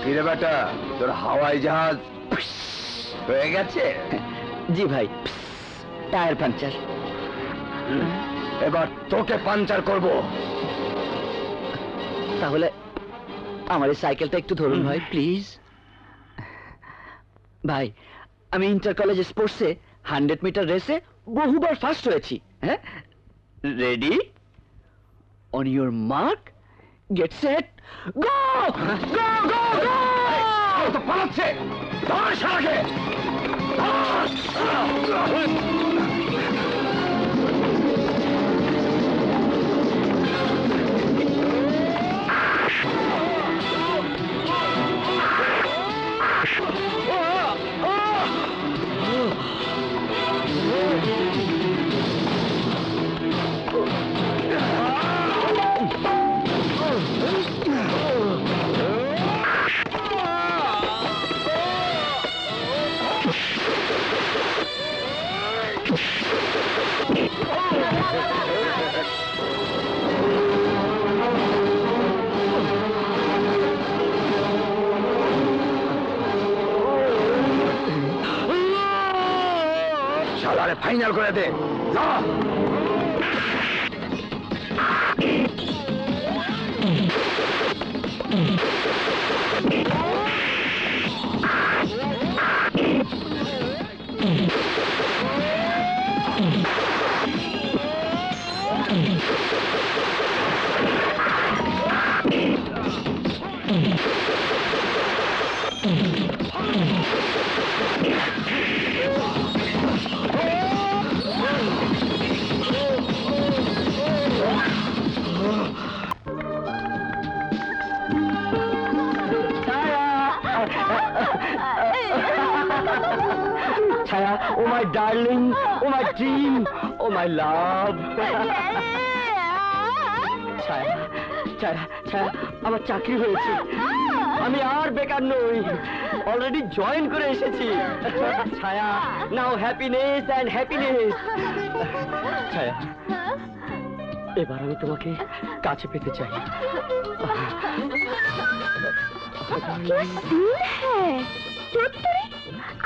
কিরে বেটা, তোর হাওয়াই জাহাজ হয়ে গেছে? জি ভাই, টায়ার পাঞ্চার। এবার তোকে পাঞ্চার করব। তাহলে আমার এই সাইকেলটা একটু ধরুন ভাই, প্লিজ। ভাই, আমি ইন্টার কলেজ স্পোর্টসে 100 মিটার রেসে বহুবার ফার্স্ট হয়েছি। হ্যাঁ, ready, on your mark, get set, go go go go! তো পালাচ্ছে, ধর শালাকে! শালারে ফাইনাল করে দে, যা! ছায়া, ও my darling, O my dream, ও মাই লাভ। ছায়া, ছায়া, ছায়া, আমার চাকরি হয়েছে, আমি আর বেকার নই, অলরেডি জয়েন করে এসেছি। ছায়া, নাও হ্যাপিনেস অ্যান্ড হ্যাপিনেস। ছায়া, এবার আমি তোমাকে কাছে পেতে চাই।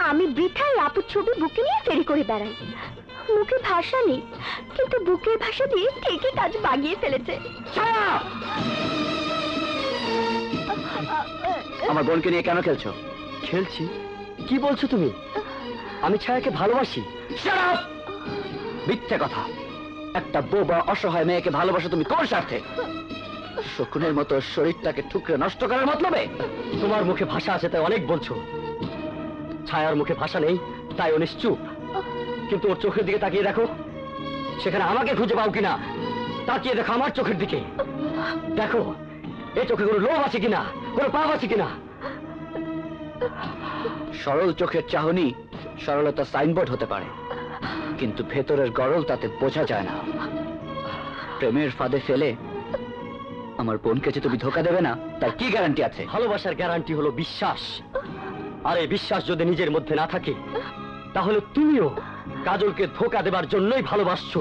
আমি বৃথায় আপুর ছবি বুকে নিয়ে ফেরি করে বেড়াই। মুখে ভাষা নেই, কিন্তু বুকের ভাষা দিয়ে ঠিকই কাজ বাগিয়ে ফেলেছে। আমার বোনকে নিয়ে কেন খেলছো? খেলছি? কি বলছো তুমি? আমি ছায়াকে ভালোবাসি। মিথ্যে কথা। একটা বোবা অসহায় মেয়েকে ভালোবাসো তুমি কোন স্বার্থে? শকুনের মতো শরীরটাকে ঠুকরে নষ্ট করার মতলবে? তোমার মুখে ভাষা আছে তাই অনেক বলছো, ছায়ার মুখে ভাষা নেই তাই ও নিশ্চুপ। কিন্তু ওর চোখের দিকে তাকিয়ে দেখো, সেখানে আমাকে খুঁজে পাও কিনা। তাকিয়ে দেখো আমার চোখের দিকে, দেখো এই চোখে কোনো লোভ আছে কিনা, কোনো পাপ আছে কিনা। সরল চোখের চাহনি সরলতা সাইনবোর্ড হতে পারে, কিন্তু ভেতরের গরল তাতে বোঝা যায় না। প্রেমের ফাঁদে ফেলে আমার বোনকে যে তুমি ধোকা দেবে না তার কি গ্যারান্টি আছে? ভালোবাসার গ্যারান্টি হলো বিশ্বাস, আর এই বিশ্বাস যদি নিজের মধ্যে না থাকে তাহলে তুমিও কাজলকে ধোকা দেবার জন্যই ভালোবাসছো।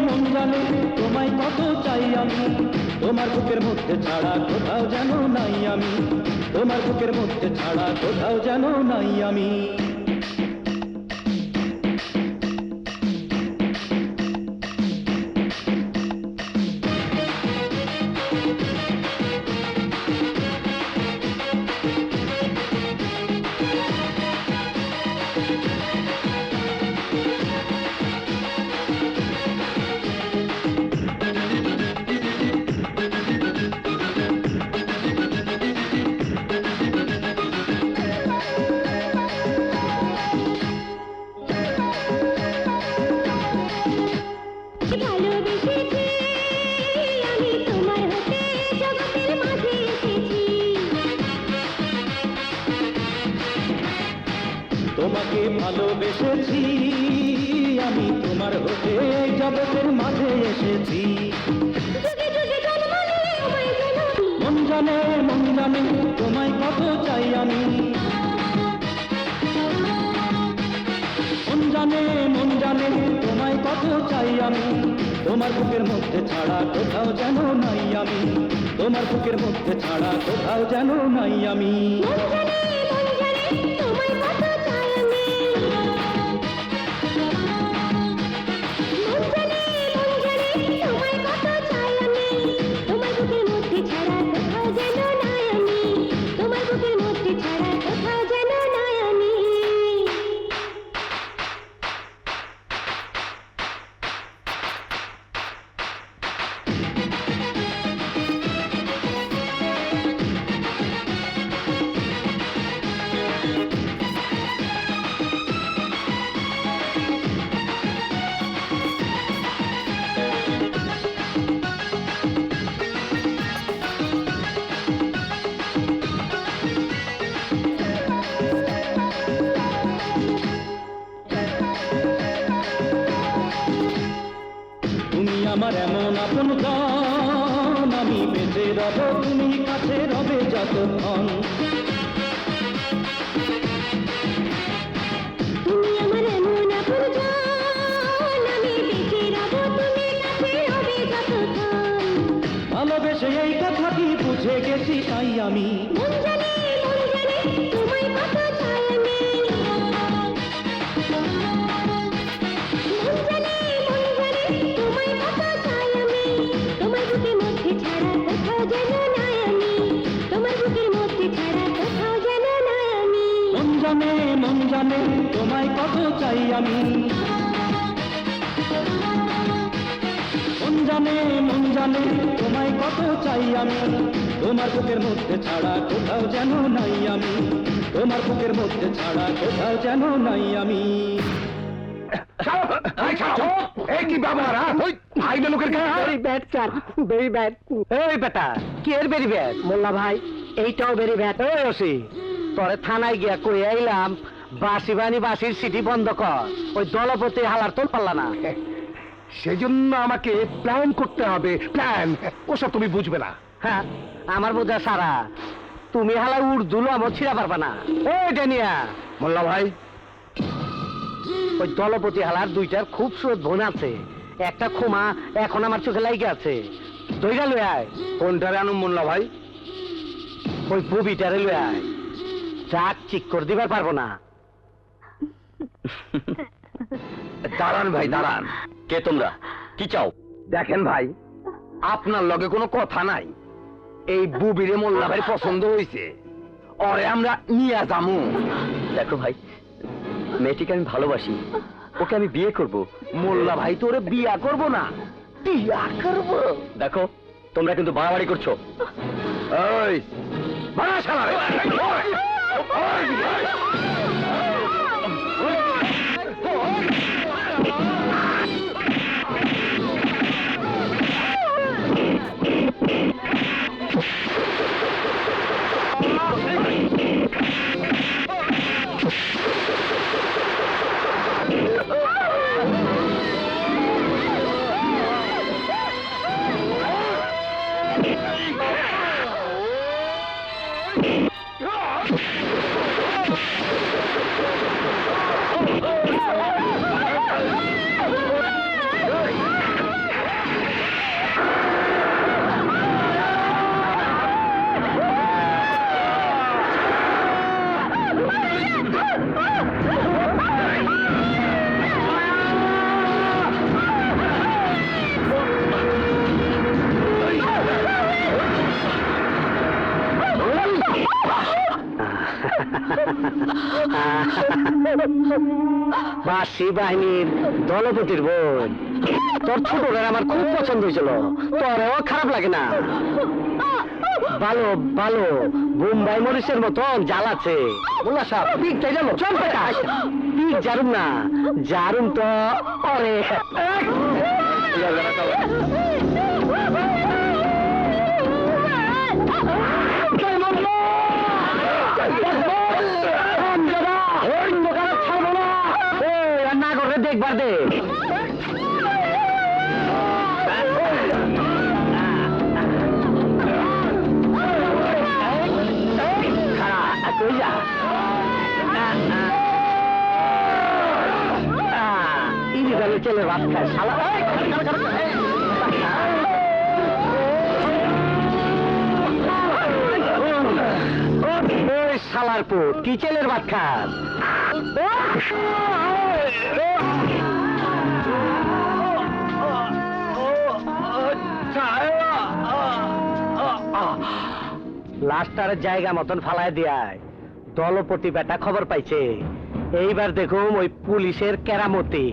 মন জানে তোমায় কত চাই আমি, তোমার বুকের মধ্যে ছাড়া কোথাও যেন নাই আমি, তোমার বুকের মধ্যে ছাড়া কোথাও যেন নাই আমি। ভালোবেসেছি আমি তোমার হতে জগতের মাঝে এসেছি। তোমাকে ভালোবেসেছি আমি, তোমার হতে জগতের মাঝে এসেছি। যুগে যুগে জন্ম নিয়ে আমায় যেন মন জানে তোমায় কত চাই আমি, মন জানে তোমায় কত চাই আমি, তোমার বুকের মধ্যে ছাড়া কোথাও যেন নাই আমি, তোমার বুকের মধ্যে ছাড়া কোথাও যেন নাই আমি। মন জানে তোমায় কত চাই আমি। মন জানে তোমায় কত চাই আমি, তোমার বুকের মধ্যে ছাড়া কোথাও যেন নাই আমি, তোমার বুকের মধ্যে ছাড়া কোথাও যেন নাই আমি। তুমি আমার এমন আপন জন, আমি বেঁচে রব তুমি কাছে রবে যতক্ষণ। তুমি আমার এমন আপনজন, আমি বেঁচে রব তুমি কাছে রবে যতক্ষণ। ভালোবেসে এই কথাটি বুঝে গেছি তাই আমি, মন জানে তোমায় কত চাই আমি। মন জানে তোমায় কত চাই আমি, তোমার বুকের মধ্যে ছাড়া কোথাও যেন নাই আমি, তোমার বুকের মধ্যে ছাড়া কোথাও যেন নাই আমি। মন জানে তোমায় কত চাই আমি, মন জানে তোমায় কত চাই আমি, তোমার বুকের মধ্যে ছাড়া কোথাও যেন নাই আমি, তোমার বুকের মধ্যে ছাড়া কোথাও যেন নাই আমি। এই কি ব্যবহার? আইনা লোকের গায়ে হাত? Very bad sir, very bad. এই বেটা, কি এর ভেরি ব্যাড? মোল্লা ভাই, এইটাও ভেরি ব্যাড। এই ওসি, তোরে থানায় গিয়া কই আইলাম, বাসি বানি বাসির সিটি বন্ধ কর। ওই দলপতি হালার তোল পারলা না। সেজন্য আমাকে প্ল্যান করতে হবে, প্ল্যান। ওসব তুমি বুঝবে না। হ্যাঁ, আমার বোঝা সারা। তুমি হালা উর্দু আমার ছিড়া পারবা না। এই ডেনিয়া, মোল্লা ভাই, ওই দলপতি হালার দুইটার খুব সুরত বোন আছে, একটা খুমা এখন আমার চোখে লাইগে আছে। দইটা লয়ে আয়। কোনটারে আনুম মোল্লা ভাই? ওই ববিটারে লয়ে আয়। চাক চিক করে দিবার পারবো না। দাঁড়ান ভাই, দাঁড়ান। কে তোমরা? কি চাও? দেখেন ভাই, আপনার লগে কোনো কথা নাই। এই বুবিরে মোল্লা ভাই পছন্দ হয়েছে, ওরে আমরা নিয়ে যামু। দেখো ভাই, মেয়েটিকে আমি ভালোবাসি, ওকে আমি বিয়ে করব। মোল্লা ভাই তো ওরে বিয়া করবো না, বিয়া করবো। দেখো, তোমরা কিন্তু বাড়াবাড়ি করছো। ওই বাড়া শালা রে। বাসি বাহিনীর দলপতির বোন। তোর ছোটরা আমার খুব পছন্দ হয়েছিল, তোরেও খারাপ লাগে না? ভালো ভালো বোম্বাই মরিচের মতন জাল আছে। মোল্লা সাহেব পিক চাই জানো? চল বেটা, পিক জারুম না, জারুম তো অরে। না করে দেখবার দে। চলে ভাত খায় শালা। ওই শালার পুত কি চেলের ভাত খাস? লাস্টার জায়গা মতন ফালায় দিয়ায় দলপতি বেটা খবর পাইছে। এইবার দেখুম ওই পুলিশের কেরামতি।